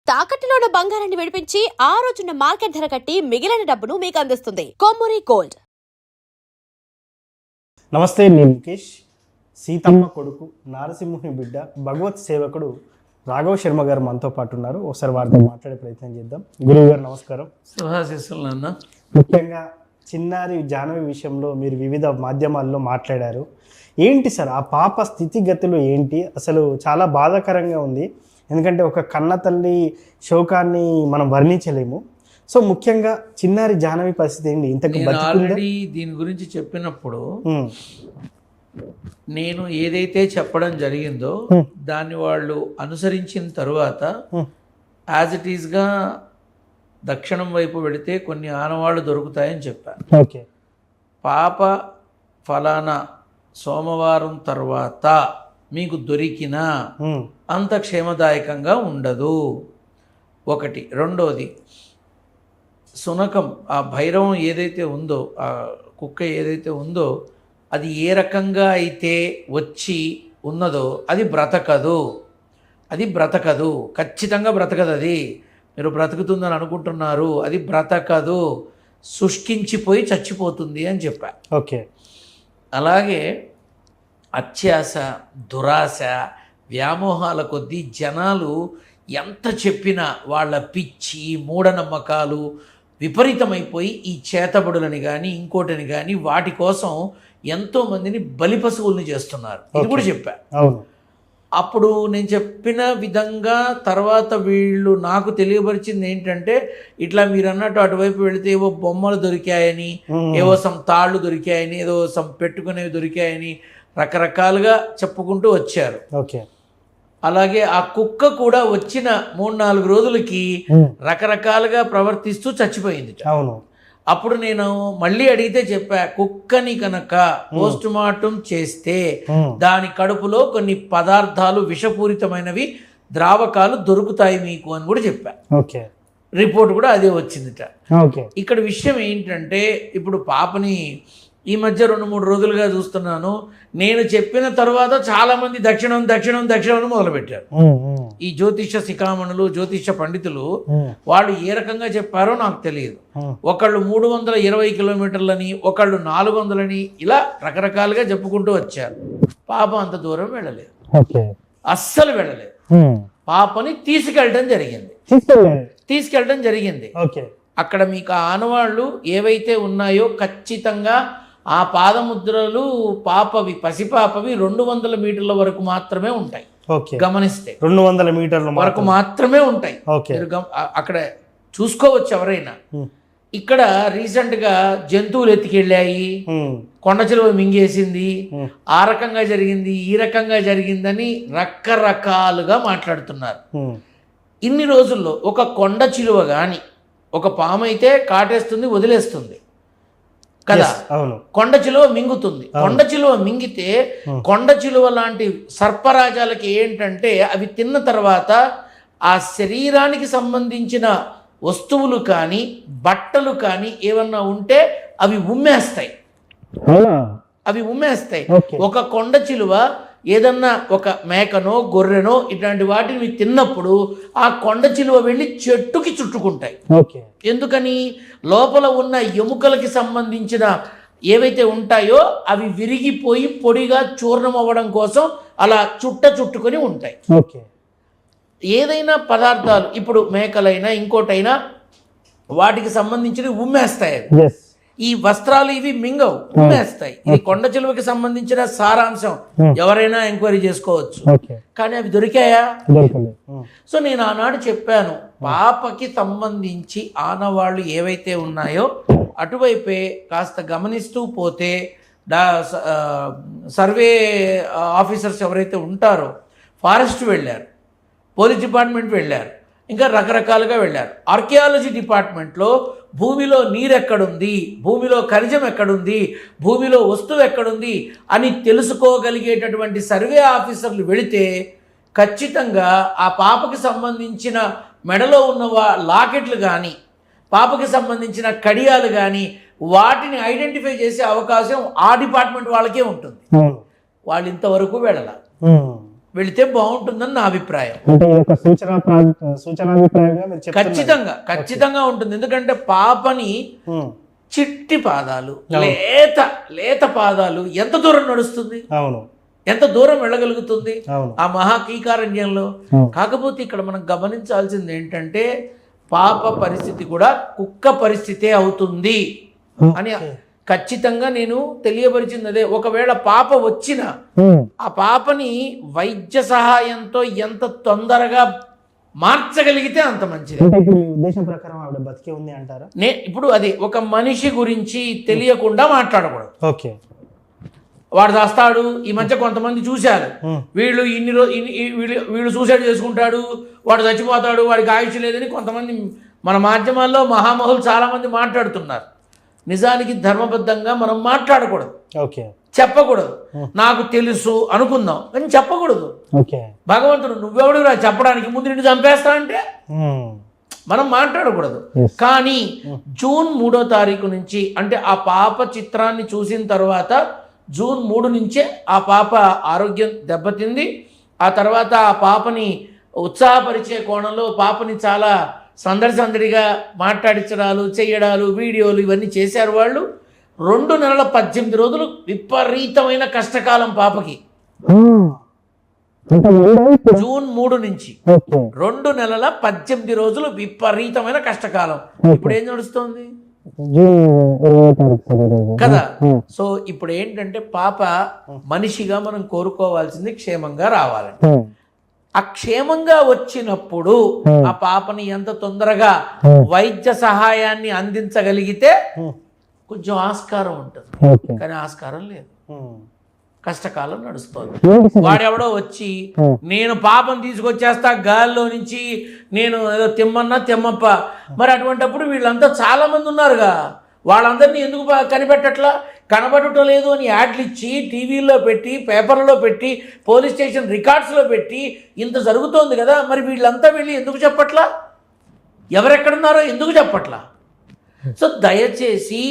తాకట్టులో ఉన్న బంగారాన్ని విడిపించి ఆ రోజున్న మార్కెట్ ధర కట్టి మిగిలిన డబ్బును మీకు అందిస్తుంది కొమ్మూరి గోల్డ్. నమస్తే, నేను ముఖేష్. సీతమ్మ కొడుకు, నారసింహుని బిడ్డ, భగవత్ సేవకుడు రాఘవ శర్మ గారు మనతో పాటు ఉన్నారు. ఒకసారి వారితో మాట్లాడే ప్రయత్నం చేద్దాం. గురువు గారు నమస్కారం. శుభాశీస్సులు. ముఖ్యంగా చిన్నారి జాహ్నవి విషయంలో మీరు వివిధ మాధ్యమాల్లో మాట్లాడారు. ఏంటి సార్ ఆ పాప స్థితిగతులు ఏంటి? అసలు చాలా బాధాకరంగా ఉంది. ఎందుకంటే ఒక కన్న తల్లి శోకాన్ని మనం వర్ణించలేము. సో ముఖ్యంగా చిన్నారి జాహ్నవి పరిస్థితి ఏంటి? ఇంతకు ఆల్రెడీ దీని గురించి చెప్పినప్పుడు నేను ఏదైతే చెప్పడం జరిగిందో దాన్ని వాళ్ళు అనుసరించిన తరువాత యాజ్ ఇట్ ఈస్గా దక్షిణం వైపు వెళితే కొన్ని ఆనవాళ్ళు దొరుకుతాయని చెప్పాను. ఓకే, పాప ఫలానా సోమవారం తర్వాత మీకు దొరికినా అంత క్షేమదాయకంగా ఉండదు. ఒకటి. రెండోది, శునకం ఆ భైరవం ఏదైతే ఉందో, ఆ కుక్క ఏదైతే ఉందో, అది ఏ రకంగా అయితే వచ్చి ఉన్నదో అది బ్రతకదు. అది బ్రతకదు, ఖచ్చితంగా బ్రతకదు. అది మీరు బ్రతుకుతుందని అనుకుంటున్నారు, అది బ్రతకదు, శుష్కించిపోయి చచ్చిపోతుంది అని చెప్పా. ఓకే. అలాగే అత్యాశ, దురాశ, వ్యామోహాల కొద్దీ జనాలు ఎంత చెప్పినా వాళ్ళ పిచ్చి మూఢనమ్మకాలు విపరీతమైపోయి ఈ చేతబడులని కానీ ఇంకోటిని కానీ వాటి కోసం ఎంతోమందిని బలి పశువుల్ని చేస్తున్నారు. ఇది కూడా చెప్పా. అప్పుడు నేను చెప్పిన విధంగా తర్వాత వీళ్ళు నాకు తెలియపరిచింది ఏంటంటే, ఇట్లా మీరు అన్నట్టు అటువైపు వెళితే ఏవో బొమ్మలు దొరికాయని, ఏవో సమ్ తాళ్ళు దొరికాయని, ఏదో సమ్ పెట్టుకునేవి దొరికాయని రకరకాలుగా చెప్పుకుంటూ వచ్చారు. ఓకే. అలాగే ఆ కుక్క కూడా వచ్చిన 3-4 రోజులకి రకరకాలుగా ప్రవర్తిస్తూ చచ్చిపోయింది. అవును. అప్పుడు నేను మళ్ళీ అడిగితే చెప్పా, కుక్కని కనుక పోస్ట్ మార్టం చేస్తే దాని కడుపులో కొన్ని పదార్థాలు విషపూరితమైనవి ద్రావకాలు దొరుకుతాయి మీకు అని కూడా చెప్పా. ఓకే. రిపోర్ట్ కూడా అదే వచ్చిందిట. ఓకే. ఇక్కడ విషయం ఏంటంటే, ఇప్పుడు పాపని ఈ మధ్య 2-3 రోజులుగా చూస్తున్నాను. నేను చెప్పిన తర్వాత చాలామంది దక్షిణం దక్షిణం దక్షిణం అని మొదలుపెట్టారు. ఈ జ్యోతిష శిఖామణులు, జ్యోతిష పండితులు వాళ్ళు ఏ రకంగా చెప్పారో నాకు తెలియదు. ఒకళ్ళు 320 కిలోమీటర్లని, ఒకళ్ళు 400 ఇలా రకరకాలుగా చెప్పుకుంటూ వచ్చారు. పాప అంత దూరం వెళ్ళలేదు, అస్సలు వెళ్ళలేదు. పాపని తీసుకెళ్ళడం జరిగింది. అక్కడ మీకు ఆనవాళ్ళు ఏవైతే ఉన్నాయో ఖచ్చితంగా ఆ పాదముద్రలు పాపవి, పసిపాపవి 200 మీటర్ల వరకు మాత్రమే ఉంటాయి. గమనిస్తే 200 మీటర్ల వరకు మాత్రమే ఉంటాయి. అక్కడ చూసుకోవచ్చు ఎవరైనా. ఇక్కడ రీసెంట్గా జంతువులు ఎత్తికెళ్ళాయి, కొండ చిలువ మింగేసింది, ఆ రకంగా జరిగింది, ఈ రకంగా జరిగిందని రకరకాలుగా మాట్లాడుతున్నారు. ఇన్ని రోజుల్లో ఒక కొండ చిలువ కానీ, ఒక పాము అయితే కాటేస్తుంది, వదిలేస్తుంది కదా, కొండ చిలువ మింగుతుంది. కొండ చిలువ మింగితే కొండ చిలువ లాంటి సర్పరాజాలకి ఏంటంటే, అవి తిన్న తర్వాత ఆ శరీరానికి సంబంధించిన వస్తువులు కానీ బట్టలు కానీ ఏమన్నా ఉంటే అవి ఉమ్మేస్తాయి. ఒక కొండ చిలువ ఏదన్నా ఒక మేకనో గొర్రెనో ఇట్లాంటి వాటిని తిన్నప్పుడు ఆ కొండ చిలువ వెళ్ళి చెట్టుకి చుట్టుకుంటాయి. ఎందుకని? లోపల ఉన్న ఎముకలకి సంబంధించిన ఏవైతే ఉంటాయో అవి విరిగిపోయి పొడిగా చూర్ణం అవ్వడం కోసం అలా చుట్టుకొని ఉంటాయి. ఏదైనా పదార్థాలు, ఇప్పుడు మేకలైనా ఇంకోటైనా వాటికి సంబంధించినవి ఉమ్మేస్తాయి. ఈ వస్త్రాలు ఇవి మింగవు, ఉమ్మేస్తాయి. ఇది కొండ చిలువకి సంబంధించిన సారాంశం, ఎవరైనా ఎంక్వైరీ చేసుకోవచ్చు. కానీ అవి దొరికాయా? సో నేను ఆనాడు చెప్పాను, పాపకి సంబంధించి ఆనవాళ్ళు ఏవైతే ఉన్నాయో అటువైపే కాస్త గమనిస్తూ పోతే, సర్వే ఆఫీసర్స్ ఎవరైతే ఉంటారో ఫారెస్ట్ వెళ్ళారు, పోలీస్ డిపార్ట్మెంట్ వెళ్ళారు, ఇంకా రకరకాలుగా వెళ్ళారు. ఆర్కియాలజీ డిపార్ట్మెంట్లో భూమిలో నీరు ఎక్కడుంది, భూమిలో ఖనిజం ఎక్కడుంది, భూమిలో వస్తువు ఎక్కడుంది అని తెలుసుకోగలిగేటటువంటి సర్వే ఆఫీసర్లు వెళితే ఖచ్చితంగా ఆ పాపకి సంబంధించిన మెడలో ఉన్న లాకెట్లు కానీ, పాపకి సంబంధించిన కడియాలు కానీ వాటిని ఐడెంటిఫై చేసే అవకాశం ఆ డిపార్ట్మెంట్ వాళ్ళకే ఉంటుంది. వాళ్ళు ఇంతవరకు వెళితే బాగుంటుందని నా అభిప్రాయం. అంటే ఇది ఒక సూచనాభిప్రాయంగా మీరు చెప్తున్నారు. ఖచ్చితంగా ఉంటుంది. ఎందుకంటే పాపని ఉమ్, చిట్టి పాదాలు, లేత పాదాలు ఎంత దూరం నడుస్తుంది, అవును ఎంత దూరం వెళ్ళగలుగుతుంది అవును ఆ మహాకీకారణ్యంలో. అవును. కాకపోతే ఇక్కడ మనం గమనించాల్సింది ఏంటంటే పాప పరిస్థితి కూడా కుక్క పరిస్థితే అవుతుంది అని ఖచ్చితంగా నేను తెలియపరిచింది అదే. ఒకవేళ పాప వచ్చిన ఉమ్, ఆ పాపని వైద్య సహాయంతో ఎంత తొందరగా మార్చగలిగితే అంత మంచిది. అంటే ఇప్పుడు మీ ఉద్దేశం ప్రకారం ఆవిడ బతికే ఉంది అంటారా? ఇప్పుడు అది ఒక మనిషి గురించి తెలియకుండా మాట్లాడకూడదు. ఓకే. వాడు చేస్తాడు. ఈ మధ్య కొంతమంది చూశారు, ఉమ్, వీళ్ళు వీళ్ళు సూసైడ్ చేసుకుంటాడు, వాడు చచ్చిపోతాడు, వాడికి ఆయుష్ లేదని కొంతమంది మన మాధ్యమాల్లో మహామహులు చాలామంది మాట్లాడుతున్నారు. నిజానికి ధర్మబద్ధంగా మనం మాట్లాడకూడదు, ఓకే, చెప్పకూడదు. నాకు తెలుసు అనుకుందాం కానీ చెప్పకూడదు. ఓకే. భగవంతుడు నువ్వెవడురా చెప్పడానికి, ముందు నిన్ను చంపేస్తా అంటే ఉమ్, మనం మాట్లాడకూడదు. Yes. కానీ జూన్ 3వ తారీఖు నుంచి, అంటే ఆ పాప చిత్రాన్ని చూసిన తర్వాత జూన్ 3 నుంచే ఆ పాప ఆరోగ్యం దెబ్బతింది. ఆ తర్వాత ఆ పాపని ఉత్సాహపరిచే కోణంలో పాపని చాలా సందడిగా మాట్లాడించడాలు, చేయడాలు, వీడియోలు ఇవన్నీ చేశారు వాళ్ళు. 2 నెలల 18 రోజులు విపరీతమైన కష్టకాలం పాపకి. జూన్ 3 నుంచి 2 నెలల 18 రోజులు విపరీతమైన కష్టకాలం. ఇప్పుడు ఏం నడుస్తుంది కదా. సో ఇప్పుడు ఏంటంటే పాప మనిషిగా మనం కోరుకోవాల్సింది క్షేమంగా రావాలని. ఆ క్షేమంగా వచ్చినప్పుడు ఆ పాపని ఎంత తొందరగా వైద్య సహాయాన్ని అందించగలిగితే కొంచెం ఆస్కారం ఉంటుంది. కానీ ఆస్కారం లేదు, కష్టకాలం నడుస్తుంది. వాడెవడో వచ్చి నేను పాపం తీసుకొచ్చేస్తా గాల్లో నుంచి, నేను ఏదో తెమ్మప్ప. మరి అటువంటిప్పుడు వీళ్ళంతా చాలా మంది ఉన్నారుగా, వాళ్ళందరినీ ఎందుకు కనిపెట్టట్లా? కనబడటం లేదు అని యాడ్లు ఇచ్చి టీవీల్లో పెట్టి, పేపర్లలో పెట్టి, పోలీస్ స్టేషన్ రికార్డ్స్లో పెట్టి ఇంత జరుగుతోంది కదా. మరి వీళ్ళంతా వెళ్ళి ఎందుకు చెప్పట్లా? ఎవరెక్కడున్నారో ఎందుకు చెప్పట్లా? సో దయచేసి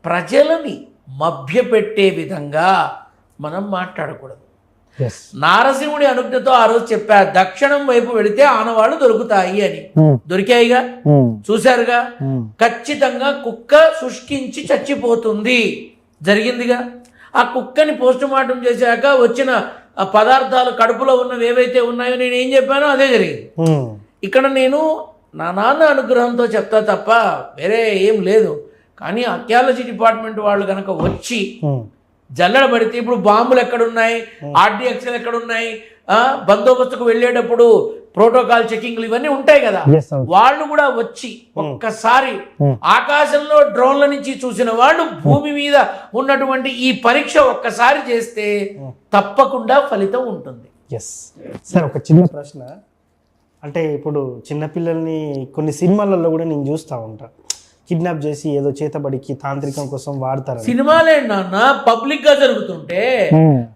ప్రజలని మభ్యపెట్టే విధంగా మనం మాట్లాడకూడదు. నారసింహుడి అనుజ్ఞతో ఆ రోజు చెప్పా, దక్షిణం వైపు వెళితే ఆనవాళ్ళు దొరుకుతాయి అని. దొరికాయిగా, చూశారుగా. ఖచ్చితంగా కుక్క శుష్కించి చచ్చిపోతుంది, జరిగిందిగా. ఆ కుక్కని పోస్ట్ మార్టం చేశాక వచ్చిన పదార్థాలు కడుపులో ఉన్నవి ఏవైతే ఉన్నాయో నేను ఏం చెప్పానో అదే జరిగింది. ఇక్కడ నేను నా నాన్న అనుగ్రహంతో చెప్తా తప్ప వేరే ఏం లేదు. కానీ ఆర్కియాలజీ డిపార్ట్మెంట్ వాళ్ళు కనుక వచ్చి జల్లెడ పడితే, ఇప్పుడు బాంబులు ఎక్కడున్నాయి, ఆర్డిఎక్స్లు ఎక్కడున్నాయి, బందోబస్తుకు వెళ్ళేటప్పుడు ప్రోటోకాల్ చెకింగ్లు ఇవన్నీ ఉంటాయి కదా, వాళ్ళు కూడా వచ్చి ఒక్కసారి ఆకాశంలో డ్రోన్ల నుంచి చూసిన వాళ్ళు భూమి మీద ఉన్నటువంటి ఈ పరీక్ష ఒక్కసారి చేస్తే తప్పకుండా ఫలితం ఉంటుంది. సార్ ఒక చిన్న ప్రశ్న, అంటే ఇప్పుడు చిన్నపిల్లల్ని కొన్ని సినిమాలలో కూడా నేను చూస్తూ ఉంటాను, కిడ్నాప్ చేసి ఏదో చేతబడికి తాంత్రికం కోసం వాడతారు. సినిమాలే నాన్న పబ్లిక్ గా జరుగుతుంటే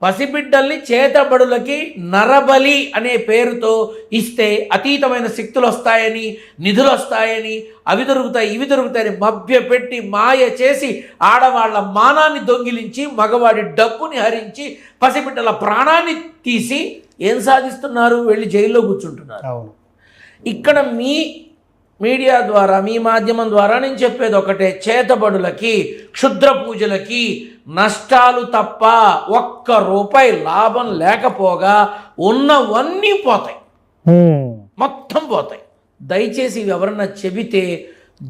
పసిబిడ్డల్ని చేతబడులకి నరబలి అనే పేరుతో ఇస్తే అతీతమైన శక్తులు వస్తాయని, నిధులు వస్తాయని, అవి దొరుకుతాయి ఇవి దొరుకుతాయని మభ్యపెట్టి మాయ చేసి ఆడవాళ్ల మానాన్ని దొంగిలించి, మగవాడి డబ్బుని హరించి, పసిబిడ్డల ప్రాణాన్ని తీసి ఏం సాధిస్తున్నారు? వెళ్ళి జైల్లో కూర్చుంటున్నారు. అవును. ఇక్కడ మీ మీడియా ద్వారా, మీ మాధ్యమం ద్వారా నేను చెప్పేది ఒకటే, చేతబడులకి, క్షుద్ర పూజలకి నష్టాలు తప్ప ₹1 లాభం లేకపోగా ఉన్నవన్నీ పోతాయి, మొత్తం పోతాయి. దయచేసి ఎవరన్నా చెబితే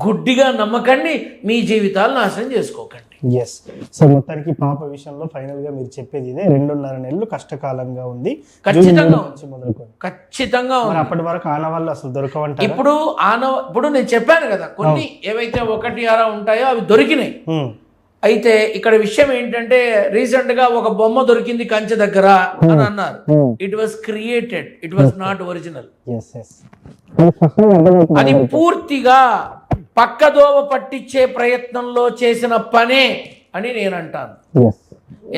గుడ్డిగా నమ్మకండి, మీ జీవితాలు నాశనం చేసుకోకండి. సో మొత్తానికి పాప విషయంలో ఫైనల్ గా మీరు చెప్పేది ఇదే, 2.5 నెలలు కష్టకాలంగా ఉంది. ఖచ్చితంగా అప్పటి వరకు ఆనవాళ్ళు అసలు దొరకవంటారు. ఇప్పుడు నేను చెప్పాను కదా, కొన్ని ఏవైతే 1-6 ఉంటాయో అవి దొరికినాయి. అయితే ఇక్కడ విషయం ఏంటంటే, రీసెంట్ గా ఒక బొమ్మ దొరికింది కంచె దగ్గర అని అన్నారు. It was created, it was not original. అది పూర్తిగా పక్కదోవ పట్టించే ప్రయత్నంలో చేసిన పనే అని నేను అంటాను.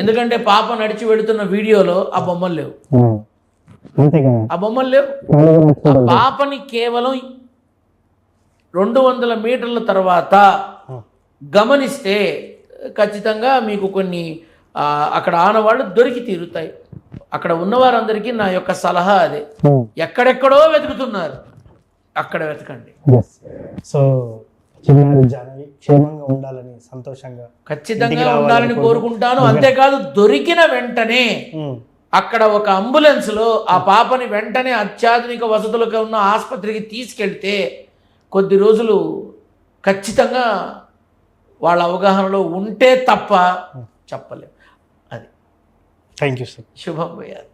ఎందుకంటే పాప నడిచి వెళుతున్న వీడియోలో ఆ బొమ్మలు లేవు, ఆ బొమ్మలు లేవు. ఆ పాపని కేవలం 200 మీటర్ల తర్వాత గమనిస్తే ఖచ్చితంగా మీకు కొన్ని అక్కడ ఆనవాళ్ళు దొరికి తీరుతాయి. అక్కడ ఉన్నవారందరికీ నా యొక్క సలహా అదే, ఎక్కడెక్కడో వెతుకుతున్నారు, అక్కడ వెతకండి. సో చిన్నారి జాహ్నవి క్షేమంగా ఉండాలని సంతోషంగా ఖచ్చితంగా ఉండాలని కోరుకుంటాను. అంతేకాదు దొరికిన వెంటనే అక్కడ ఒక అంబులెన్స్లో ఆ పాపని వెంటనే అత్యాధునిక వసతులకు ఉన్న ఆసుపత్రికి తీసుకెళ్తే కొద్ది రోజులు ఖచ్చితంగా వాళ్ళ అవగాహనలో ఉంటే తప్ప చెప్పలేము. అది థ్యాంక్ యూ సార్. శుభం భూయాత్.